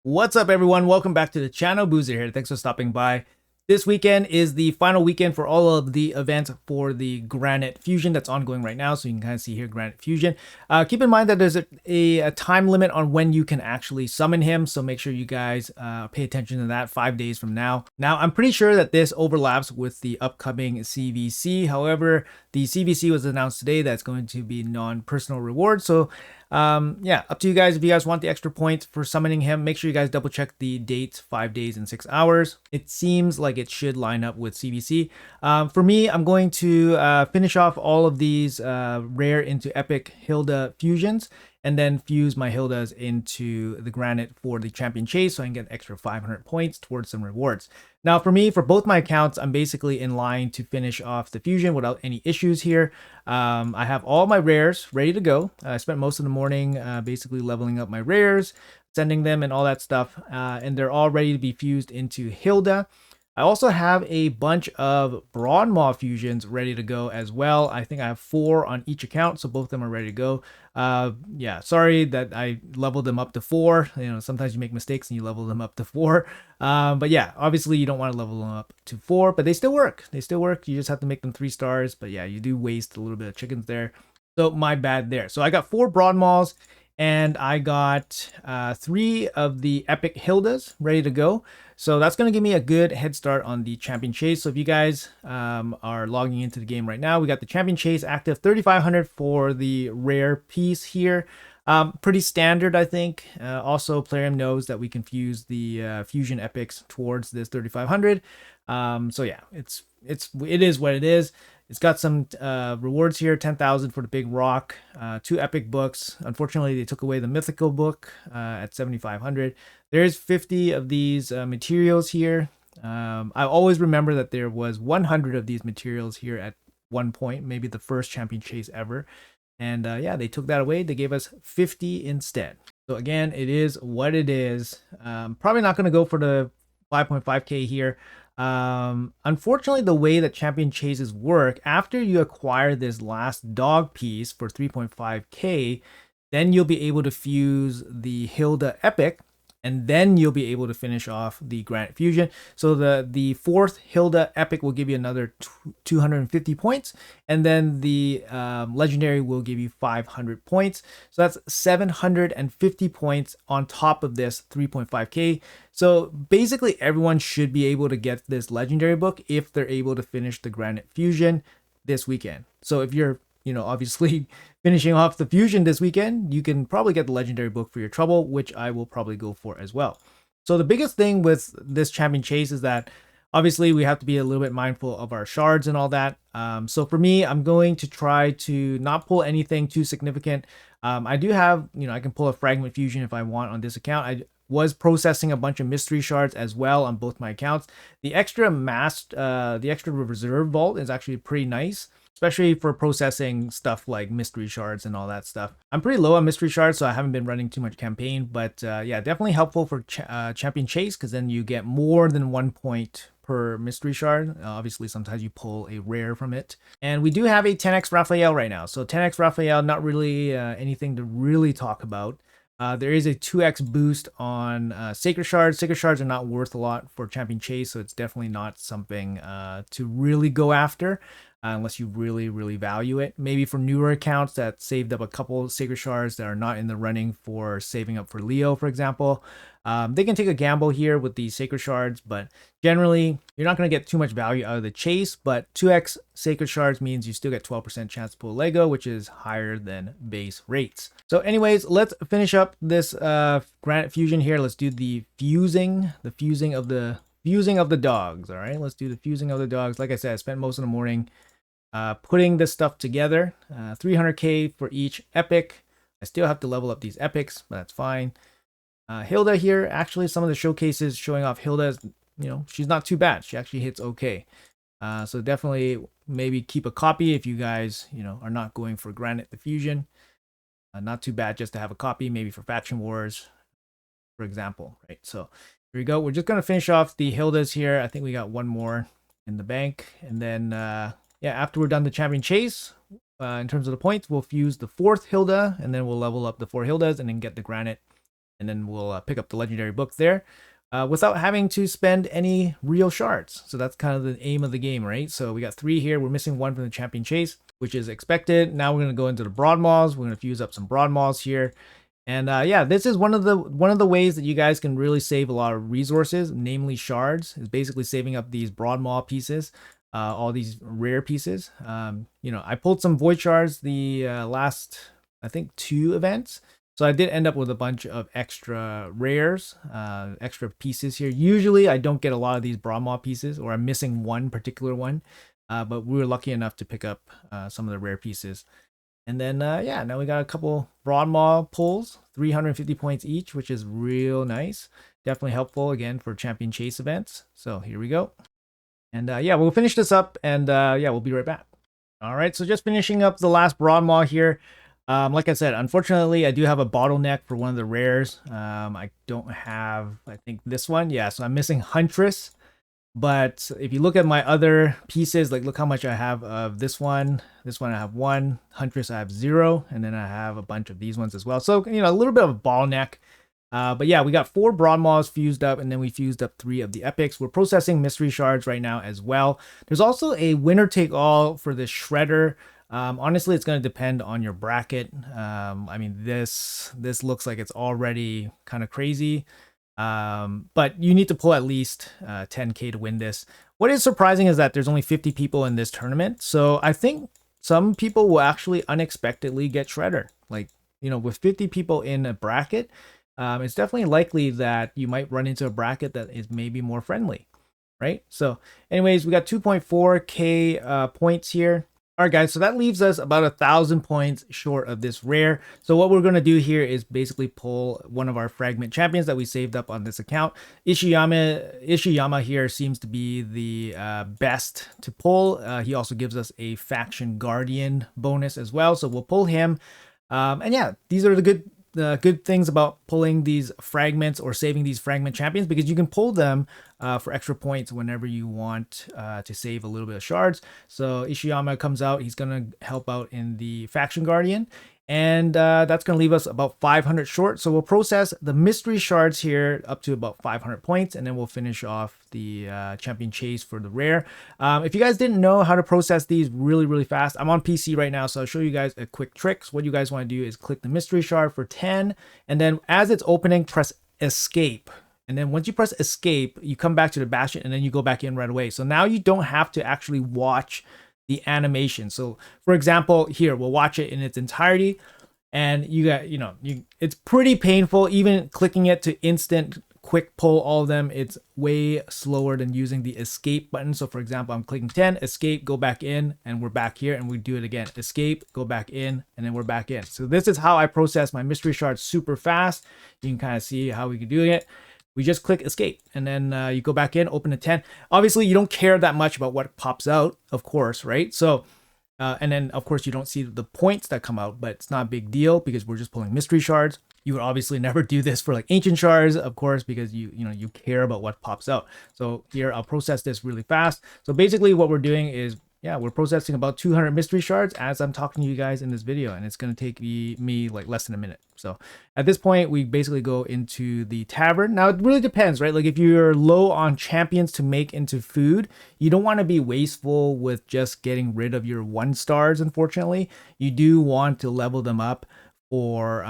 What's up, everyone? Welcome back to the channel. Boozer here. Thanks for stopping by. This weekend is the final weekend for all of the events for the Granite Fusion that's ongoing right now. So you can kind of see here Granite Fusion. Keep in mind that there's a time limit on when you can actually summon him. So make sure you guys pay attention to that 5 days from now. Now, I'm pretty sure that this overlaps with the upcoming CVC. However, the CVC was announced today that's going to be non-personal reward. So yeah, up to you guys. If you guys want the extra points for summoning him, make sure you guys double check the dates, 5 days and 6 hours. It seems like it should line up with CVC. For me, I'm going to finish off all of these rare into epic Hilda fusions and then fuse my Hildas into the Granite for the champion chase so I can get an extra 500 points towards some rewards. Now for me, for both my accounts, I'm basically in line to finish off the fusion without any issues here. I have all my rares ready to go. I spent most of the morning basically leveling up my rares, sending them and all that stuff, and they're all ready to be fused into Hilda. I also have a bunch of Broad Maw fusions ready to go as well. I think I have 4 on each account, so both of them are ready to go. Yeah, sorry that I leveled them up to 4. You know, sometimes you make mistakes and you level them up to 4. But yeah, obviously you don't want to level them up to 4, but they still work. They still work. You just have to make them 3 stars. But yeah, you do waste a little bit of chickens there. So my bad there. So I got 4 Broad Maws and I got 3 of the Epic Hildas ready to go. So that's going to give me a good head start on the Champion Chase. So if you guys are logging into the game right now, we got the Champion Chase active, 3,500 for the rare piece here. Pretty standard, I think. Also, Plarium knows that we can fuse the Fusion Epics towards this 3,500. So yeah, it is what it is. It's got some rewards here, 10,000 for the big rock, 2 epic books. Unfortunately, they took away the mythical book at 7,500. There's 50 of these materials here. I always remember that there was 100 of these materials here at one point, maybe the first champion chase ever. And yeah, they took that away. They gave us 50 instead. So again, it is what it is. Probably not going to go for the 5.5k here. Unfortunately, the way that champion chases work, after you acquire this last dog piece for 3.5k, then you'll be able to fuse the Hilda Epic, and then you'll be able to finish off the Granite Fusion. So the 4th Hilda Epic will give you another 250 points, and then the Legendary will give you 500 points. So that's 750 points on top of this 3.5k. So basically everyone should be able to get this Legendary book if they're able to finish the Granite Fusion this weekend. So if you're obviously finishing off the fusion this weekend, you can probably get the legendary book for your trouble, which I will probably go for as well. So the biggest thing with this champion chase is that obviously we have to be a little bit mindful of our shards and all that. So for me, I'm going to try to not pull anything too significant. I do have, I can pull a fragment fusion if I want on this account. I was processing a bunch of mystery shards as well on both my accounts. The extra the extra reserve vault is actually pretty nice, especially for processing stuff like mystery shards and all that stuff. I'm pretty low on mystery shards, so I haven't been running too much campaign, but yeah, definitely helpful for champion chase, because then you get more than 1 point per mystery shard. Obviously, sometimes you pull a rare from it. And we do have a 10x Raphael right now. So 10x Raphael, not really anything to really talk about. There is a 2x boost on Sacred Shards. Sacred Shards are not worth a lot for Champion Chase, so it's definitely not something to really go after unless you really, really value it. Maybe for newer accounts that saved up a couple Sacred Shards that are not in the running for saving up for Leo, for example. They can take a gamble here with the Sacred Shards, but generally, you're not going to get too much value out of the chase, but 2x Sacred Shards means you still get 12% chance to pull Lego, which is higher than base rates. So anyways, let's finish up this Granite Fusion here. Let's do the fusing of the dogs. All right, let's do the fusing of the dogs. Like I said, I spent most of the morning putting this stuff together. 300k for each epic. I still have to level up these epics, but that's fine. Hilda here, actually some of the showcases showing off Hilda, she's not too bad. She actually hits okay. So definitely maybe keep a copy if you guys, are not going for Granite the Fusion. Not too bad just to have a copy, maybe for Faction Wars, for example, right? So here we go. We're just going to finish off the Hildas here. I think we got one more in the bank. And then, yeah, after we're done the champion chase, in terms of the points, we'll fuse the 4th Hilda, and then we'll level up the 4 Hildas and then get the Granite and then we'll pick up the legendary book there without having to spend any real shards. So that's kind of the aim of the game, right? So we got 3 here. We're missing 1 from the champion chase, which is expected. Now we're going to go into the broad mauls. We're going to fuse up some broad mauls here. And yeah, this is one of the ways that you guys can really save a lot of resources, namely shards, is basically saving up these broad maul pieces, all these rare pieces. You know, I pulled some void shards the last, I think, 2 events. So I did end up with a bunch of extra rares, extra pieces here. Usually I don't get a lot of these broad maul pieces, or I'm missing one particular one. But we were lucky enough to pick up some of the rare pieces. And then, yeah, now we got a couple broad maul pulls, 350 points each, which is real nice. Definitely helpful, again, for champion chase events. So here we go. And yeah, we'll finish this up, and yeah, we'll be right back. All right, so just finishing up the last broad maul here. Like I said, unfortunately, I do have a bottleneck for one of the rares. I don't have, I think, this one. Yeah, so I'm missing Huntress. But if you look at my other pieces, like look how much I have of this one. This one I have 1. Huntress I have 0. And then I have a bunch of these ones as well. So, you know, a little bit of a bottleneck. But yeah, we got 4 broad mauls fused up, and then we fused up 3 of the epics. We're processing mystery shards right now as well. There's also a winner take all for the shredder. Honestly, it's going to depend on your bracket. I mean, this looks like it's already kind of crazy. But you need to pull at least 10k to win this. What is surprising is that there's only 50 people in this tournament. So I think some people will actually unexpectedly get shredder. Like, you know, with 50 people in a bracket, it's definitely likely that you might run into a bracket that is maybe more friendly, right? So anyways, we got 2.4k points here. All right, guys, so that leaves us about 1,000 points short of this rare. So what we're going to do here is basically pull one of our fragment champions that we saved up on this account. Ishiyama here seems to be the best to pull. He also gives us a faction guardian bonus as well, so we'll pull him. And yeah, these are the good things about pulling these fragments or saving these fragment champions, because you can pull them for extra points whenever you want to save a little bit of shards. So Ishiyama comes out, he's gonna help out in the faction guardian, and that's gonna leave us about 500 short. So we'll process the mystery shards here up to about 500 points, and then we'll finish off the champion chase for the rare. If you guys didn't know how to process these really fast, I'm on PC right now, so I'll show you guys a quick trick. So what you guys want to do is click the mystery shard for 10, and then as it's opening, press escape. And then once you press escape, you come back to the bastion, and then you go back in right away. So now you don't have to actually watch the animation. So for example, here, we'll watch it in its entirety, and you got, you know, it's pretty painful. Even clicking it to instant quick pull all of them, it's way slower than using the escape button. So for example, I'm clicking 10, escape, go back in, and we're back here, and we do it again. Escape, go back in, and then we're back in. So this is how I process my mystery shards super fast. You can kind of see how we can do it. We just click escape, and then you go back in, open a 10. Obviously, you don't care that much about what pops out, of course, right? So, and then, of course, you don't see the points that come out, but it's not a big deal because we're just pulling mystery shards. You would obviously never do this for like ancient shards, of course, because you care about what pops out. So here, I'll process this really fast. So basically what we're doing is, yeah, we're processing about 200 mystery shards as I'm talking to you guys in this video, and it's going to take me like less than a minute. So at this point, we basically go into the tavern. Now, it really depends, right? Like if you're low on champions to make into food, you don't want to be wasteful with just getting rid of your 1 stars, unfortunately. You do want to level them up for,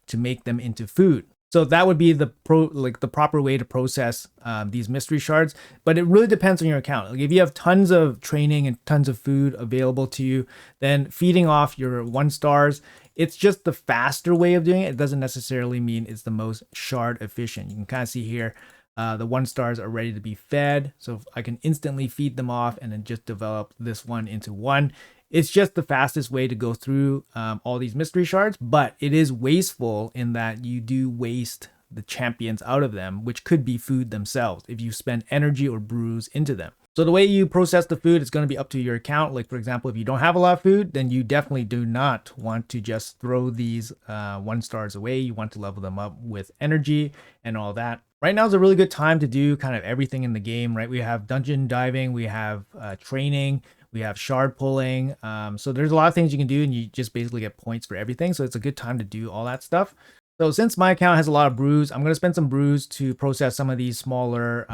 to make them into food. So that would be the proper way to process these mystery shards, but it really depends on your account. Like if you have tons of training and tons of food available to you, then feeding off your 1 stars, it's just the faster way of doing it. It doesn't necessarily mean it's the most shard efficient. You can kind of see here, the 1 stars are ready to be fed. So I can instantly feed them off and then just develop this one into 1. It's just the fastest way to go through all these mystery shards, but it is wasteful in that you do waste the champions out of them, which could be food themselves if you spend energy or brews into them. So the way you process the food is going to be up to your account. Like for example, if you don't have a lot of food, then you definitely do not want to just throw these 1 stars away. You want to level them up with energy and all that. Right now is a really good time to do kind of everything in the game, right? We have dungeon diving, we have training, we have shard pulling. So there's a lot of things you can do, and you just basically get points for everything. So it's a good time to do all that stuff. So since my account has a lot of brews, I'm going to spend some brews to process some of these smaller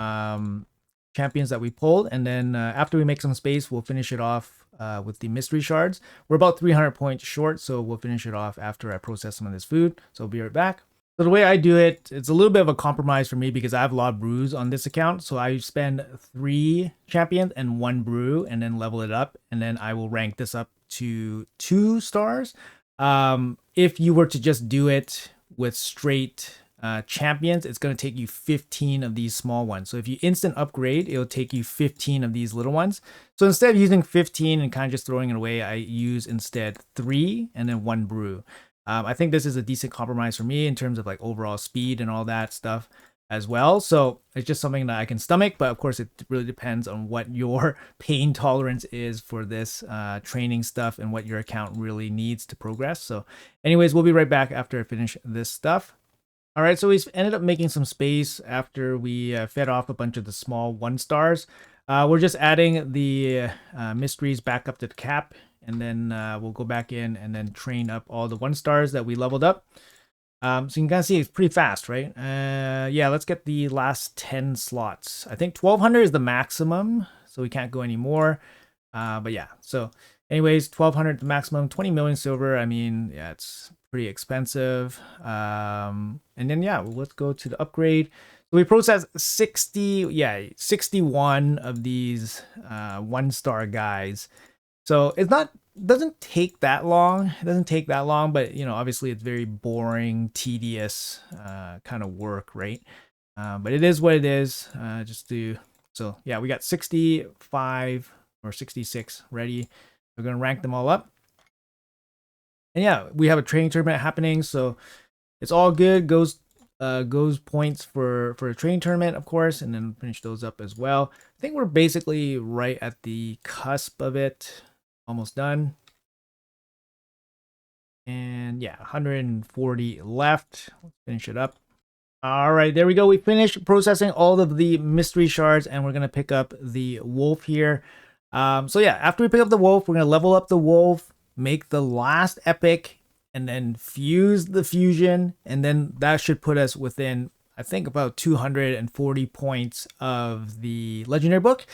champions that we pulled. And then after we make some space, we'll finish it off with the mystery shards. We're about 300 points short, so we'll finish it off after I process some of this food. So I'll be right back. So the way I do it, it's a little bit of a compromise for me because I have a lot of brews on this account. So I spend 3 champions and 1 brew and then level it up. And then I will rank this up to 2 stars. If you were to just do it with straight champions, it's going to take you 15 of these small ones. So if you instant upgrade, it'll take you 15 of these little ones. So instead of using 15 and kind of just throwing it away, I use instead 3 and then 1 brew. I think this is a decent compromise for me in terms of like overall speed and all that stuff as well. So it's just something that I can stomach, but of course it really depends on what your pain tolerance is for this training stuff and what your account really needs to progress. So anyways, we'll be right back after I finish this stuff. All right, so we ended up making some space after we fed off a bunch of the small 1 stars. We're just adding the mysteries back up to the cap, and then we'll go back in and then train up all the 1 stars that we leveled up. So you can kind of see it's pretty fast, right? Yeah, let's get the last 10 slots. I think 1200 is the maximum, so we can't go any more. But yeah, so anyways, 1200 the maximum, 20 million silver. I mean, yeah, it's pretty expensive. And then yeah, well, let's go to the upgrade. So we processed 61 of these 1-star guys. So it's not, doesn't take that long. It doesn't take that long, but you know, obviously it's very boring, tedious kind of work, right? But it is what it is. So yeah, we got 65 or 66 ready. We're gonna rank them all up. And yeah, we have a training tournament happening, so it's all good. Goes points for a training tournament, of course, and then finish those up as well. I think we're basically right at the cusp of it. Almost done. And yeah, 140 left. Let's finish it up. All right, there we go. We finished processing all of the mystery shards, and we're gonna pick up the wolf here. So yeah, after we pick up the wolf, we're gonna level up the wolf, make the last epic, and then fuse the fusion, and then that should put us within, I think, about 240 points of the legendary book.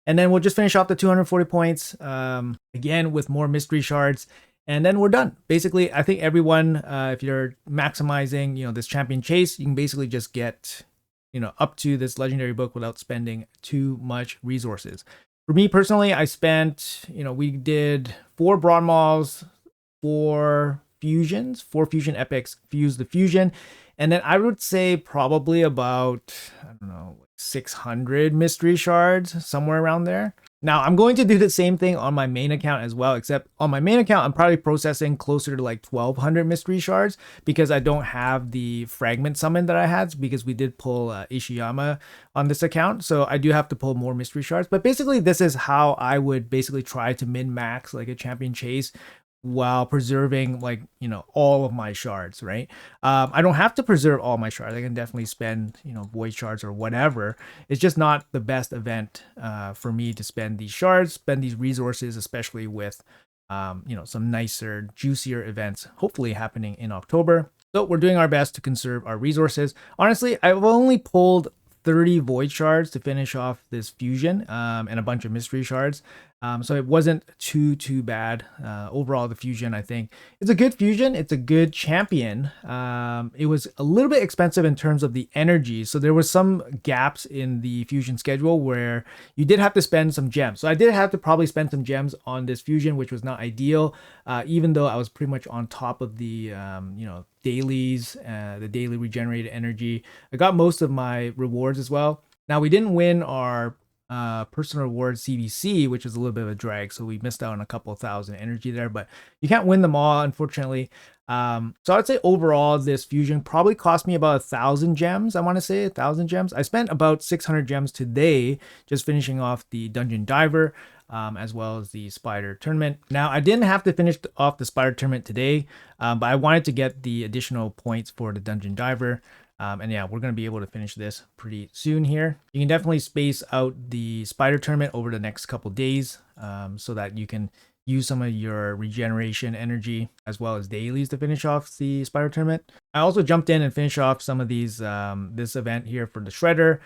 And then we'll just finish off the 240 points again with more mystery shards, and then we're done. Basically, I think everyone, if you're maximizing, you know, this champion chase, you can basically just get, you know, up to this legendary book without spending too much resources. For me personally, I spent, you know, we did 4 Brawn Mauls, 4 fusions, 4 fusion epics, fuse the fusion, and then I would say probably about, I don't know, 600 mystery shards, somewhere around there. Now I'm going to do the same thing on my main account as well, except on my main account I'm probably processing closer to like 1200 mystery shards because I don't have the fragment summon that I had, because we did pull Ishiyama on this account, so I do have to pull more mystery shards. But basically this is how I would basically try to min max like a champion chase while preserving, like, you know, all of my shards, right? I don't have to preserve all my shards. I can definitely spend, you know, void shards or whatever. It's just not the best event for me to spend these shards, spend these resources, especially with, you know, some nicer, juicier events hopefully happening in October. So we're doing our best to conserve our resources. Honestly, I've only pulled 30 void shards to finish off this fusion and a bunch of mystery shards. So it wasn't too bad. Overall, the fusion, I think, is a good fusion. It's a good champion. It was a little bit expensive in terms of the energy. So there was some gaps in the fusion schedule where you did have to spend some gems. So I did have to probably spend some gems on this fusion, which was not ideal, even though I was pretty much on top of the, you know, dailies, the daily regenerated energy. I got most of my rewards as well. Now we didn't win our personal reward CBC, which is a little bit of a drag, so we missed out on a couple thousand energy there, but you can't win them all, unfortunately. So I'd say overall this fusion probably cost me about 1,000 gems. I want to say 1,000 gems. I spent about 600 gems today just finishing off the dungeon diver, as well as the spider tournament. Now I didn't have to finish off the spider tournament today, but I wanted to get the additional points for the dungeon diver. And yeah, we're going to be able to finish this pretty soon here. You can definitely space out the spider tournament over the next couple days, so that you can use some of your regeneration energy as well as dailies to finish off the spider tournament. I also jumped in and finished off some of these, this event here for the Shredder,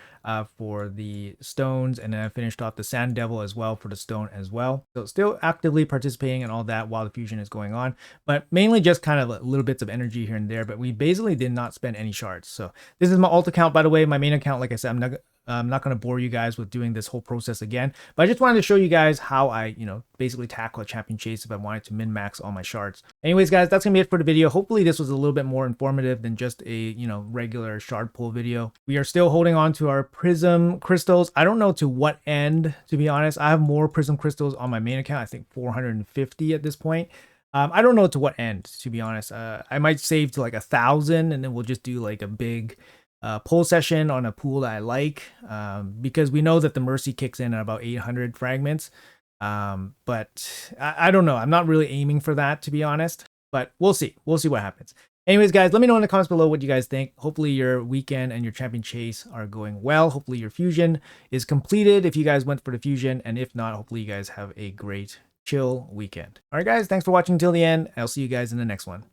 for the stones, and then I finished off the Sand Devil as well for the stone as well. So still actively participating in all that while the fusion is going on, but mainly just kind of little bits of energy here and there, but we basically did not spend any shards. So this is my alt account, by the way. My main account, like I said, I'm not going to bore you guys with doing this whole process again, but I just wanted to show you guys how I, basically tackle a champion chase if I wanted to min-max all my shards. Anyways, guys, that's going to be it for the video. Hopefully this was a little bit more informative than just a, regular shard pull video. We are still holding on to our prism crystals. I don't know to what end, to be honest. I have more prism crystals on my main account. I think 450 at this point. I don't know to what end, to be honest. I might save to like 1,000 and then we'll just do like a big pull session on a pool that I like, because we know that the mercy kicks in at about 800 fragments. But I don't know. I'm not really aiming for that, to be honest, but we'll see. We'll see what happens. Anyways, guys, let me know in the comments below what you guys think. Hopefully your weekend and your champion chase are going well. Hopefully your fusion is completed if you guys went for the fusion, and if not, hopefully you guys have a great chill weekend. All right, guys, thanks for watching till the end. I'll see you guys in the next one.